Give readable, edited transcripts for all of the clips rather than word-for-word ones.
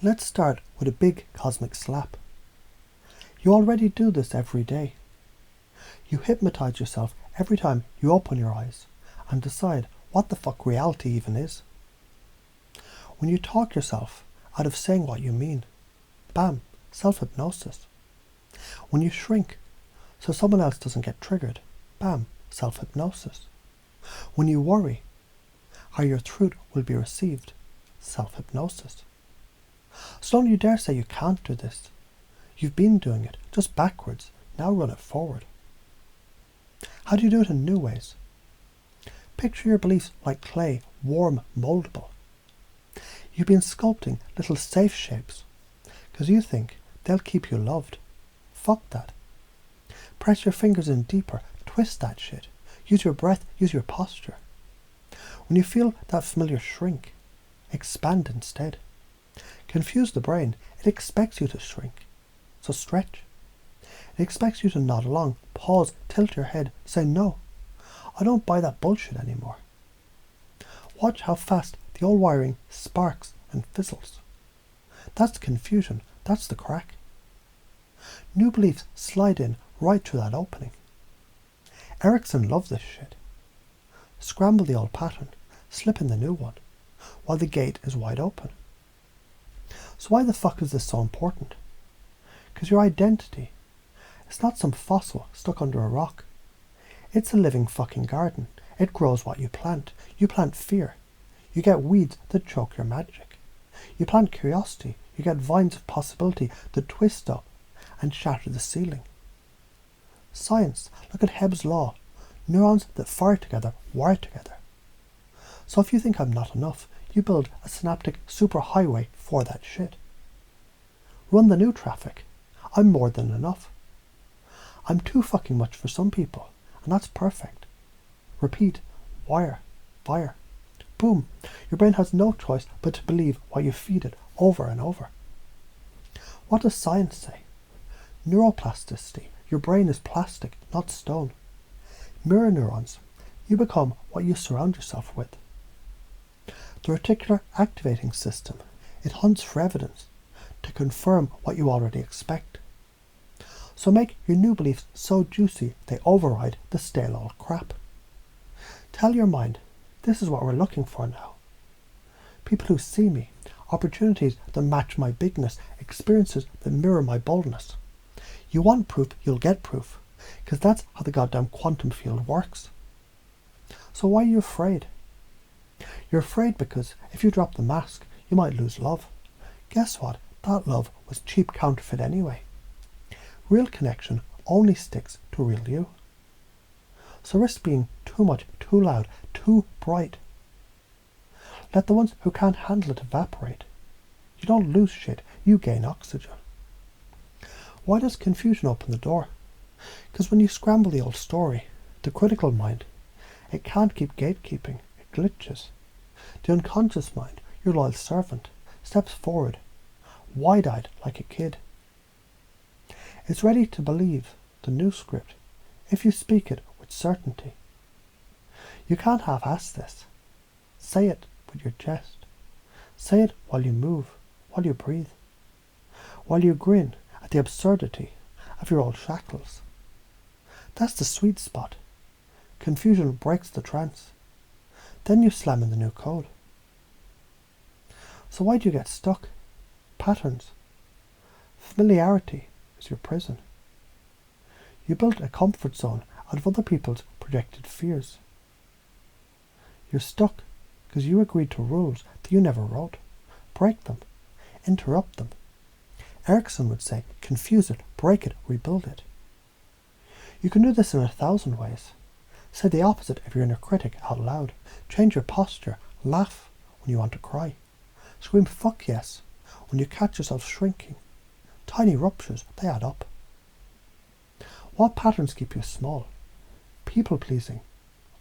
Let's start with a big cosmic slap. You already do this every day. You hypnotize yourself every time you open your eyes and decide what the fuck reality even is. When you talk yourself out of saying what you mean, bam, self-hypnosis. When you shrink so someone else doesn't get triggered, bam, self-hypnosis. When you worry how your truth will be received, self-hypnosis. So don't you dare say you can't do this. You've been doing it, just backwards, now run it forward. How do you do it in new ways? Picture your beliefs like clay, warm, mouldable. You've been sculpting little safe shapes because you think they'll keep you loved. Fuck that. Press your fingers in deeper, twist that shit. Use your breath, use your posture. When you feel that familiar shrink, expand instead. Confuse the brain, it expects you to shrink. So stretch. It expects you to nod along, pause, tilt your head, say no. I don't buy that bullshit anymore. Watch how fast the old wiring sparks and fizzles. That's the confusion, that's the crack. New beliefs slide in right through that opening. Erickson loved this shit. Scramble the old pattern, slip in the new one, while the gate is wide open. So why the fuck is this so important? Because your identity, it's not some fossil stuck under a rock. It's a living fucking garden. It grows what you plant. You plant fear. You get weeds that choke your magic. You plant curiosity. You get vines of possibility that twist up and shatter the ceiling. Science, look at Hebb's law. Neurons that fire together wire together. So if you think I'm not enough, you build a synaptic superhighway for that shit. Run the new traffic. I'm more than enough. I'm too fucking much for some people, and that's perfect. Repeat, wire, fire. Boom. Your brain has no choice but to believe what you feed it over and over. What does science say? Neuroplasticity. Your brain is plastic, not stone. Mirror neurons. You become what you surround yourself with. The reticular activating system. It hunts for evidence to confirm what you already expect. So make your new beliefs so juicy they override the stale old crap. Tell your mind, this is what we're looking for now. People who see me, opportunities that match my bigness, experiences that mirror my boldness. You want proof, you'll get proof, because that's how the goddamn quantum field works. So why are you afraid? You're afraid because if you drop the mask, you might lose love. Guess what? That love was cheap counterfeit anyway. Real connection only sticks to real you. So risk being too much, too loud, too bright. Let the ones who can't handle it evaporate. You don't lose shit, you gain oxygen. Why does confusion open the door? Because when you scramble the old story, the critical mind, it can't keep gatekeeping, it glitches. The unconscious mind, your loyal servant, steps forward, wide-eyed like a kid. It's ready to believe the new script if you speak it with certainty. You can't half-ass this. Say it with your chest. Say it while you move, while you breathe, while you grin at the absurdity of your old shackles. That's the sweet spot. Confusion breaks the trance. Then you slam in the new code. So why do you get stuck? Patterns. Familiarity is your prison. You built a comfort zone out of other people's projected fears. You're stuck because you agreed to rules that you never wrote. Break them. Interrupt them. Erickson would say, confuse it, break it, rebuild it. You can do this in 1,000 ways. Say the opposite of your inner critic out loud. Change your posture. Laugh when you want to cry. Scream fuck yes when you catch yourself shrinking. Tiny ruptures, they add up. What patterns keep you small? People-pleasing,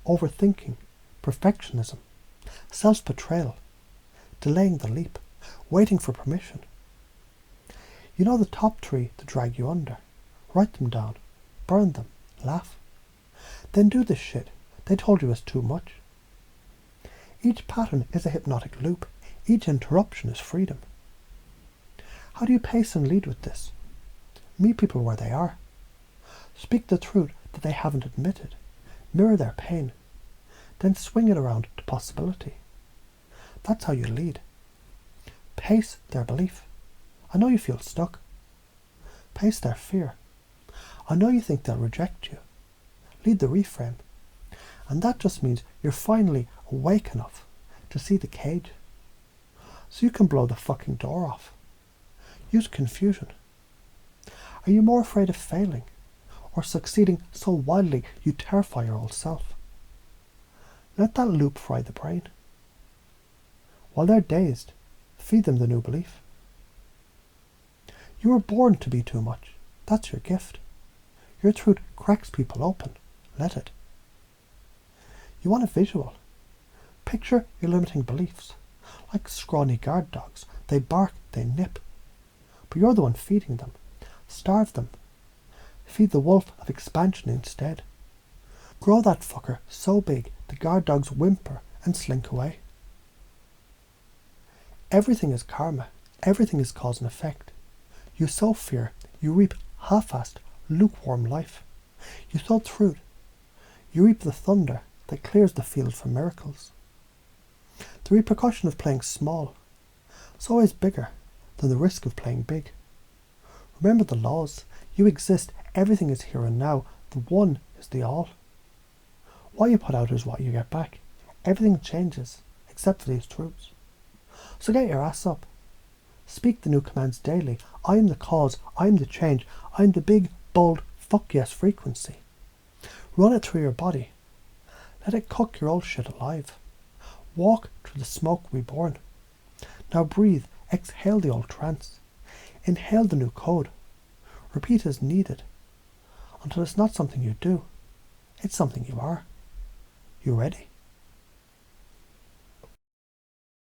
overthinking, perfectionism, self-betrayal, delaying the leap, waiting for permission. You know the top 3 that drag you under. Write them down, burn them, laugh. Then do this shit they told you is too much. Each pattern is a hypnotic loop. Each interruption is freedom. How do you pace and lead with this? Meet people where they are. Speak the truth that they haven't admitted. Mirror their pain. Then swing it around to possibility. That's how you lead. Pace their belief. I know you feel stuck. Pace their fear. I know you think they'll reject you. Lead the reframe. And that just means you're finally awake enough to see the cage. So you can blow the fucking door off. Use confusion. Are you more afraid of failing or succeeding so wildly you terrify your old self? Let that loop fry the brain. While they're dazed, feed them the new belief. You were born to be too much. That's your gift. Your truth cracks people open. Let it. You want a visual. Picture your limiting beliefs. Like scrawny guard dogs. They bark, they nip. But you're the one feeding them. Starve them. Feed the wolf of expansion instead. Grow that fucker so big the guard dogs whimper and slink away. Everything is karma. Everything is cause and effect. You sow fear, you reap half-assed, lukewarm life. You sow truth, you reap the thunder that clears the field for miracles. The repercussion of playing small is always bigger than the risk of playing big. Remember the laws. You exist. Everything is here and now. The one is the all. What you put out is what you get back. Everything changes, except for these truths. So get your ass up. Speak the new commands daily. I am the cause. I am the change. I am the big, bold, fuck yes frequency. Run it through your body. Let it cook your old shit alive. Walk through the smoke reborn. Now breathe. Exhale the old trance. Inhale the new code. Repeat as needed. Until it's not something you do. It's something you are. You ready?